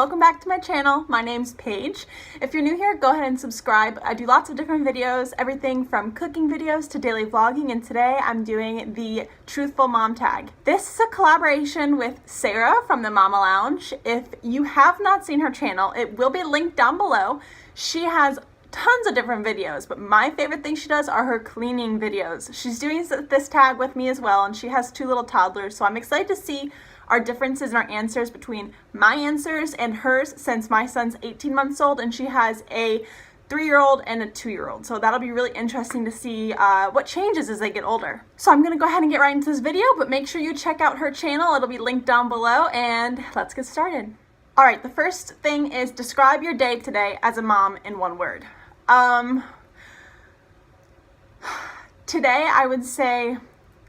welcome back to my channel. My name's Paige. If you're new here, go ahead and subscribe. I do lots of different videos, everything from cooking videos to daily vlogging, and today I'm doing the Truthful Mom Tag. This is a collaboration with Sarah from the Mama Lounge. If you have not seen her channel, it will be linked down below. She has tons of different videos, but my favorite thing she does are her cleaning videos. She's doing this tag with me as well, and she has 2 little toddlers, so I'm excited to see our differences in our answers between my answers and hers, since my son's 18 months old and she has a 3-year-old and a 2-year-old. So that'll be really interesting to see what changes as they get older. So I'm gonna go ahead and get right into this video, but make sure you check out her channel. It'll be linked down below, and let's get started. All right, the first thing is describe your day today as a mom in 1 word. Today I would say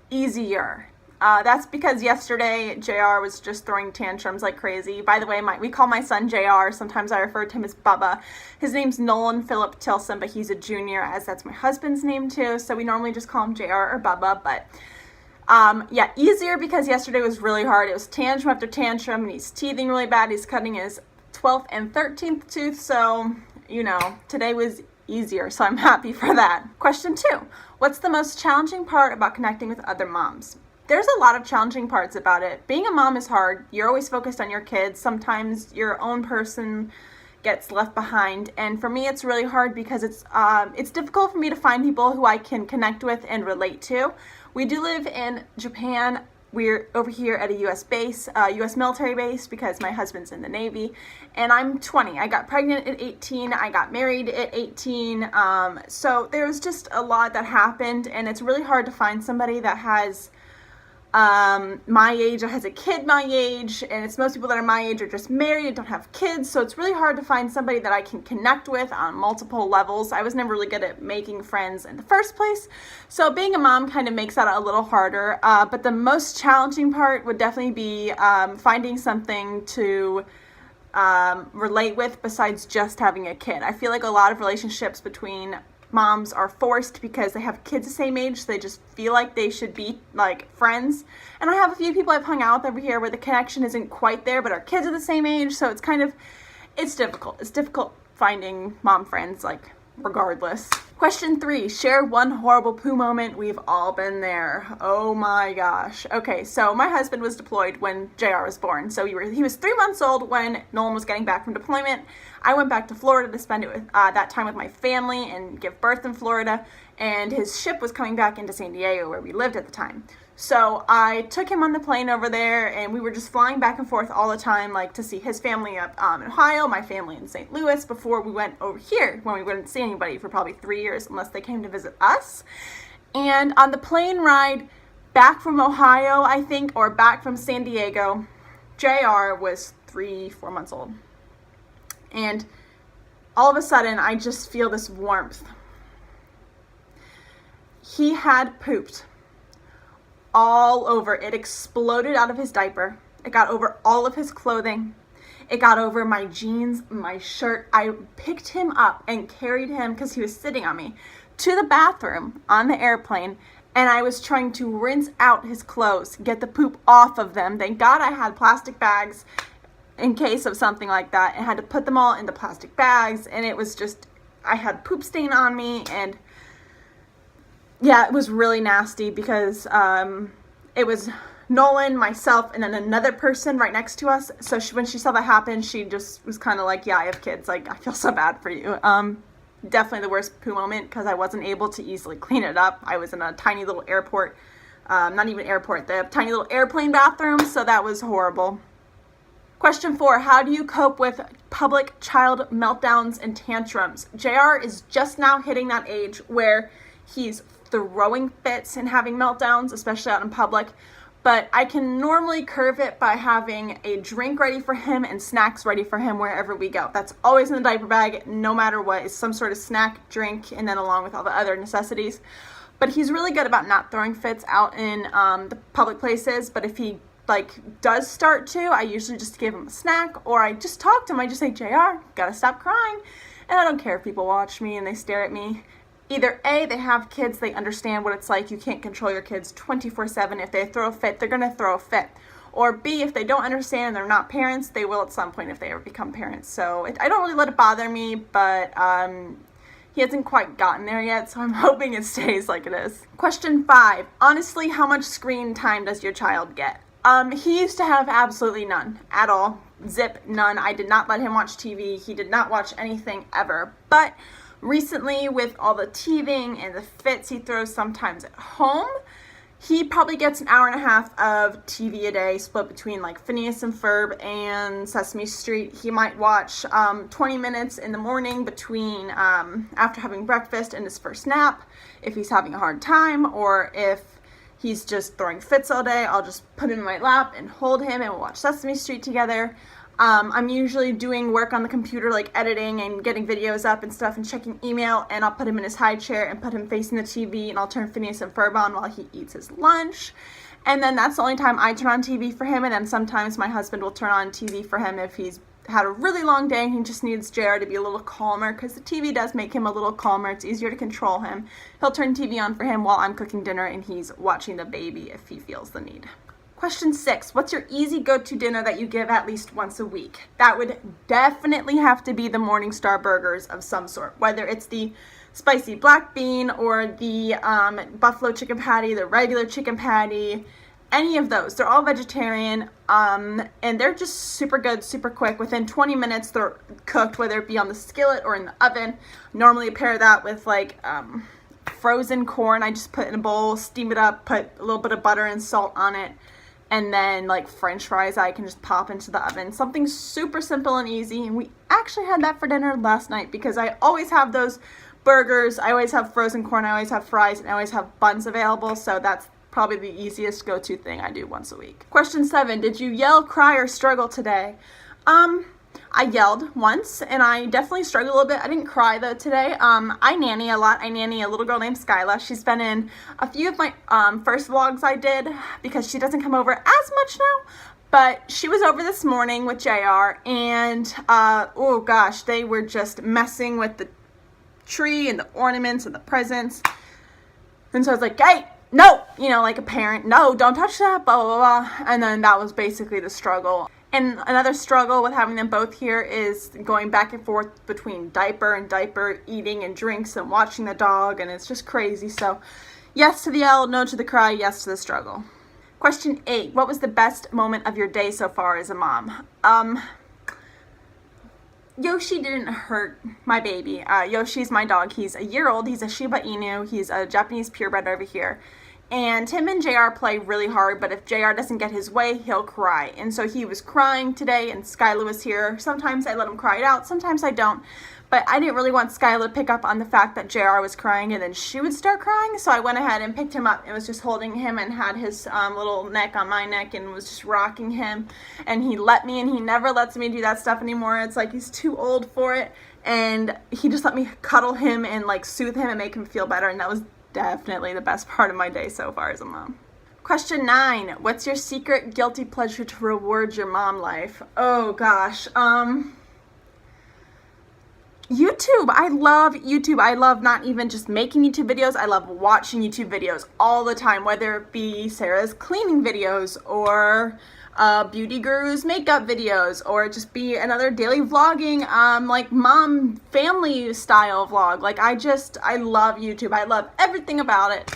easier. That's because yesterday JR was just throwing tantrums like crazy. By the way, we call my son JR. Sometimes I refer to him as Bubba. His name's Nolan Philip Tilson, but he's a junior, as that's my husband's name too. So we normally just call him JR or Bubba. But yeah, easier because yesterday was really hard. It was tantrum after tantrum, and he's teething really bad. He's cutting his 12th and 13th tooth. So, you know, today was easier. So I'm happy for that. Question 2. What's the most challenging part about connecting with other moms? There's a lot of challenging parts about it. Being a mom is hard. You're always focused on your kids. Sometimes your own person gets left behind. And for me, it's really hard because it's difficult for me to find people who I can connect with and relate to. We do live in Japan. We're over here at a U.S. base, U.S. military base, because my husband's in the Navy, and I'm 20. I got pregnant at 18. I got married at 18. So there was just a lot that happened, and it's really hard to find somebody that has my age or has a kid my age, and it's most people that are my age are just married and don't have kids, so it's really hard to find somebody that I can connect with on multiple levels. I was never really good at making friends in the first place, so being a mom kind of makes that a little harder, but the most challenging part would definitely be finding something to relate with besides just having a kid. I feel like a lot of relationships between moms are forced because they have kids the same age, so they just feel like they should be like friends. And I have a few people I've hung out with over here where the connection isn't quite there, but our kids are the same age, so it's difficult. It's difficult finding mom friends, like, regardless. Question 3, share one horrible poo moment. We've all been there. Oh my gosh. Okay, so my husband was deployed when JR was born. So he was 3 months old when Nolan was getting back from deployment. I went back to Florida to spend it with that time with my family and give birth in Florida. And his ship was coming back into San Diego, where we lived at the time. So I took him on the plane over there, and we were just flying back and forth all the time, like to see his family up in Ohio, my family in St. Louis, before we went over here, when we wouldn't see anybody for probably 3 years unless they came to visit us. And on the plane ride back from Ohio, I think, or back from San Diego, JR was 3-4 months old. And all of a sudden, I just feel this warmth. He had pooped all over. It exploded out of his diaper. It got over all of his clothing. It got over my jeans, my shirt. I picked him up and carried him, because he was sitting on me, to the bathroom on the airplane, and I was trying to rinse out his clothes, get the poop off of them. Thank God I had plastic bags in case of something like that, and had to put them all in the plastic bags, and it was just, I had poop stain on me, and yeah, it was really nasty because it was Nolan, myself, and then another person right next to us. So when she saw that happen, she just was kind of like, yeah, I have kids. Like, I feel so bad for you. Definitely the worst poo moment because I wasn't able to easily clean it up. I was in a tiny little airport, not even airport, the tiny little airplane bathroom. So that was horrible. Question 4, how do you cope with public child meltdowns and tantrums? JR is just now hitting that age where he's throwing fits and having meltdowns, especially out in public, but I can normally curve it by having a drink ready for him and snacks ready for him wherever we go. That's always in the diaper bag, no matter what, is some sort of snack, drink, and then along with all the other necessities. But he's really good about not throwing fits out in the public places, but if he does start to, I usually just give him a snack, or I just talk to him. I just say, JR, gotta stop crying. And I don't care if people watch me and they stare at me. Either A, they have kids, they understand what it's like. You can't control your kids 24/7. If they throw a fit, they're going to throw a fit. or B, if they don't understand and they're not parents, they will at some point if they ever become parents. So I don't really let it bother me, but he hasn't quite gotten there yet, so I'm hoping it stays like it is. Question 5. Honestly, how much screen time does your child get? He used to have absolutely none at all. Zip, none. I did not let him watch TV. He did not watch anything ever. But recently, with all the teething and the fits he throws sometimes at home, he probably gets an hour and a half of TV a day, split between like Phineas and Ferb and Sesame Street. He might watch 20 minutes in the morning between after having breakfast and his first nap, if he's having a hard time, or if he's just throwing fits all day, I'll just put him in my lap and hold him and we'll watch Sesame Street together. I'm usually doing work on the computer, like editing and getting videos up and stuff and checking email, and I'll put him in his high chair and put him facing the TV, and I'll turn Phineas and Ferb on while he eats his lunch. And then that's the only time I turn on TV for him, and then sometimes my husband will turn on TV for him if he's had a really long day and he just needs JR to be a little calmer, because the TV does make him a little calmer. It's easier to control him. He'll turn TV on for him while I'm cooking dinner and he's watching the baby if he feels the need. Question 6. What's your easy go-to dinner that you give at least once a week? That would definitely have to be the Morningstar burgers of some sort, whether it's the spicy black bean or the buffalo chicken patty, the regular chicken patty, any of those. They're all vegetarian, and they're just super good, super quick. Within 20 minutes, they're cooked, whether it be on the skillet or in the oven. Normally pair that with like frozen corn. I just put in a bowl, steam it up, put a little bit of butter and salt on it, and then like French fries I can just pop into the oven. Something super simple and easy. And we actually had that for dinner last night, because I always have those burgers. I always have frozen corn. I always have fries, and I always have buns available. So that's probably the easiest go-to thing I do once a week. Question 7. Did you yell, cry, or struggle today? I yelled once, and I definitely struggled a little bit. I didn't cry though today. I nanny a lot. I nanny a little girl named Skyla. She's been in a few of my first vlogs I did, because she doesn't come over as much now. But she was over this morning with JR, and oh gosh, they were just messing with the tree and the ornaments and the presents. And so I was like, hey, no, you know, like a parent, no, don't touch that, blah, blah, blah. And then that was basically the struggle. And another struggle with having them both here is going back and forth between diaper and diaper, eating and drinks and watching the dog, and it's just crazy. So yes to the yell, no to the cry, yes to the struggle. Question 8. What was the best moment of your day so far as a mom? Yoshi didn't hurt my baby. Yoshi's my dog. He's a year old. He's a Shiba Inu. He's a Japanese purebred over here. And him and JR play really hard, but if JR doesn't get his way, he'll cry. And so he was crying today, and Skyla was here. Sometimes I let him cry it out, sometimes I don't. But I didn't really want Skyla to pick up on the fact that JR was crying and then she would start crying. So I went ahead and picked him up and was just holding him and had his little neck on my neck and was just rocking him. And he let me, and he never lets me do that stuff anymore. It's like he's too old for it. And he just let me cuddle him and like soothe him and make him feel better. And that was definitely the best part of my day so far as a mom. Question 9. What's your secret guilty pleasure to reward your mom life? Oh gosh. YouTube. I love YouTube. I love not even just making YouTube videos. I love watching YouTube videos all the time, whether it be Sarah's cleaning videos or Beauty Guru's makeup videos, or just be another daily vlogging, like mom family style vlog. Like I love YouTube. I love everything about it.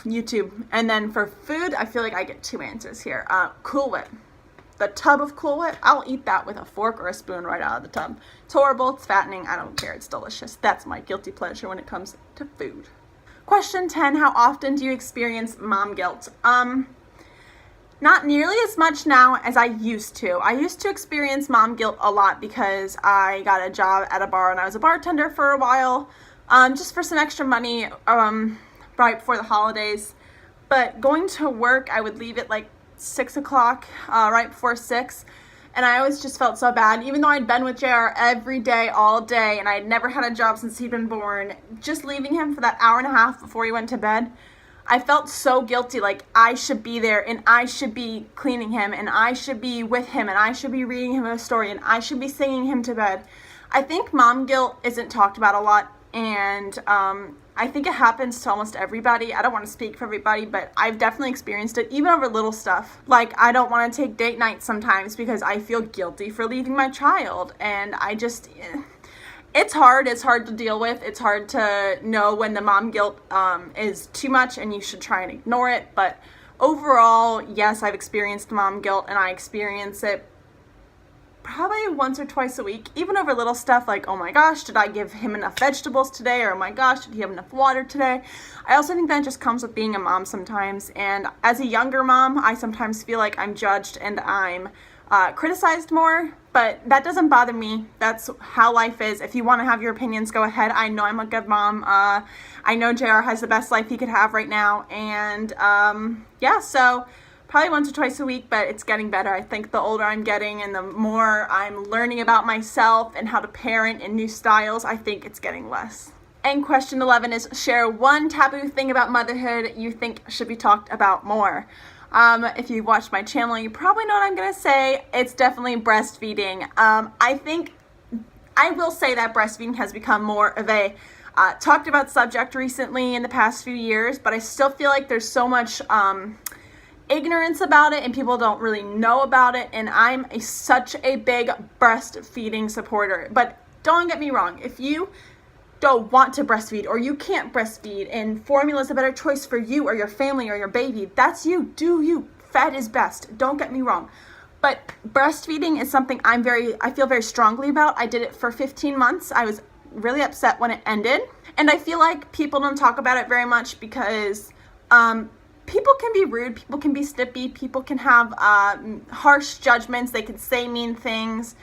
YouTube. And then for food, I feel like I get 2 answers here. Cool Whip. The tub of Cool Whip, I'll eat that with a fork or a spoon right out of the tub. It's horrible, it's fattening, I don't care, it's delicious. That's my guilty pleasure when it comes to food. Question 10, how often do you experience mom guilt? Not nearly as much now as I used to. I used to experience mom guilt a lot because I got a job at a bar and I was a bartender for a while, just for some extra money right before the holidays. But going to work, I would leave at like 6 o'clock, right before 6, and I always just felt so bad, even though I'd been with JR every day, all day, and I had never had a job since he'd been born. Just leaving him for that hour and a half before he went to bed, I felt so guilty, like I should be there, and I should be cleaning him, and I should be with him, and I should be reading him a story, and I should be singing him to bed. I think mom guilt isn't talked about a lot and I think it happens to almost everybody. I don't want to speak for everybody, but I've definitely experienced it, even over little stuff. Like, I don't want to take date nights sometimes because I feel guilty for leaving my child, and I just... It's hard to deal with. It's hard to know when the mom guilt is too much and you should try and ignore it. But overall, yes, I've experienced mom guilt, and I experience it probably once or twice a week, even over little stuff like, oh my gosh, did I give him enough vegetables today? Or oh my gosh, did he have enough water today? I also think that just comes with being a mom sometimes. And as a younger mom, I sometimes feel like I'm judged and I'm criticized more, but that doesn't bother me. That's how life is. If you want to have your opinions, go ahead. I know I'm a good mom. I know JR has the best life he could have right now, and yeah, so probably once or twice a week, but it's getting better. I think the older I'm getting and the more I'm learning about myself and how to parent in new styles, I think it's getting less. And question 11 is, share one taboo thing about motherhood you think should be talked about more. If you've watched my channel, you probably know what I'm going to say. It's definitely breastfeeding. I will say that breastfeeding has become more of a talked about subject recently in the past few years, but I still feel like there's so much ignorance about it and people don't really know about it, and I'm such a big breastfeeding supporter. But don't get me wrong, if you don't want to breastfeed or you can't breastfeed and formula is a better choice for you or your family or your baby, that's you. Do you. Fed is best. Don't get me wrong. But breastfeeding is something I feel very strongly about. I did it for 15 months. I was really upset when it ended. And I feel like people don't talk about it very much because people can be rude, people can be snippy, people can have harsh judgments, they can say mean things.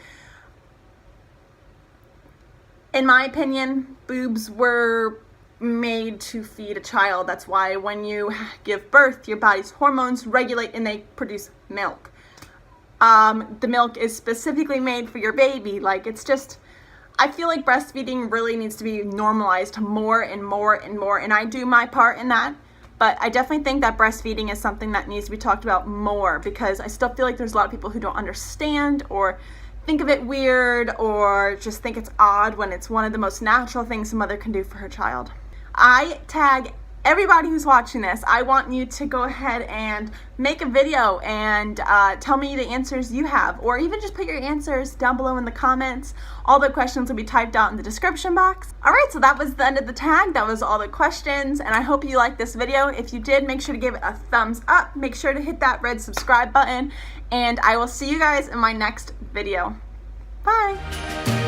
In my opinion, boobs were made to feed a child. That's why when you give birth, your body's hormones regulate and they produce milk. The milk is specifically made for your baby. Like, it's just, I feel like breastfeeding really needs to be normalized more and more and more, and I do my part in that. But I definitely think that breastfeeding is something that needs to be talked about more, because I still feel like there's a lot of people who don't understand or think of it weird or just think it's odd when it's one of the most natural things a mother can do for her child. I tag everybody who's watching this. I want you to go ahead and make a video and tell me the answers you have, or even just put your answers down below in the comments. All the questions will be typed out in the description box. Alright, so that was the end of the tag. That was all the questions, and I hope you liked this video. If you did, make sure to give it a thumbs up. Make sure to hit that red subscribe button, and I will see you guys in my next video. Bye!